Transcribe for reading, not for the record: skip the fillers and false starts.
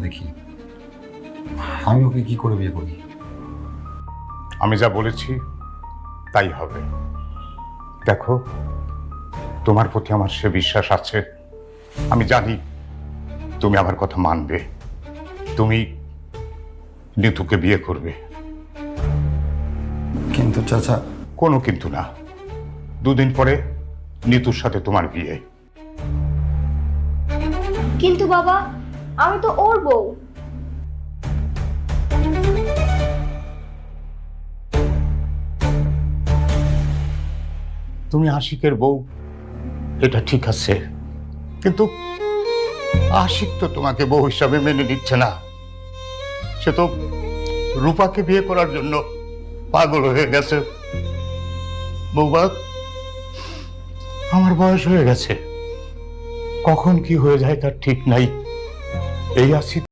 দেখি আমি ওকে কি করে বিয়ে করি। আমি যা বলেছি তাই হবে। দেখো, তোমার প্রতি আমার সে বিশ্বাস আছে। আমি জানি তুমি আমার কথা মানবে, তুমি নিতুকে বিয়ে করবে। কিন্তু চাচা। কোনো কিন্তু না, দুদিন পরে নিতুর সাথে তোমার বিয়ে। কিন্তু বাবা, আমি তো ওর বউ। তুমি আশিকের বউ, এটা ঠিক আছে, কিন্তু আশিক তো তোমাকে বউ হিসাবে মেনে নিচ্ছে না। সে তো রূপাকে বিয়ে করার জন্য পাগল হয়ে গেছে। বৌমা, আমার বয়স হয়ে গেছে, কখন কি হয়ে যায় তার ঠিক নাই। এই আছি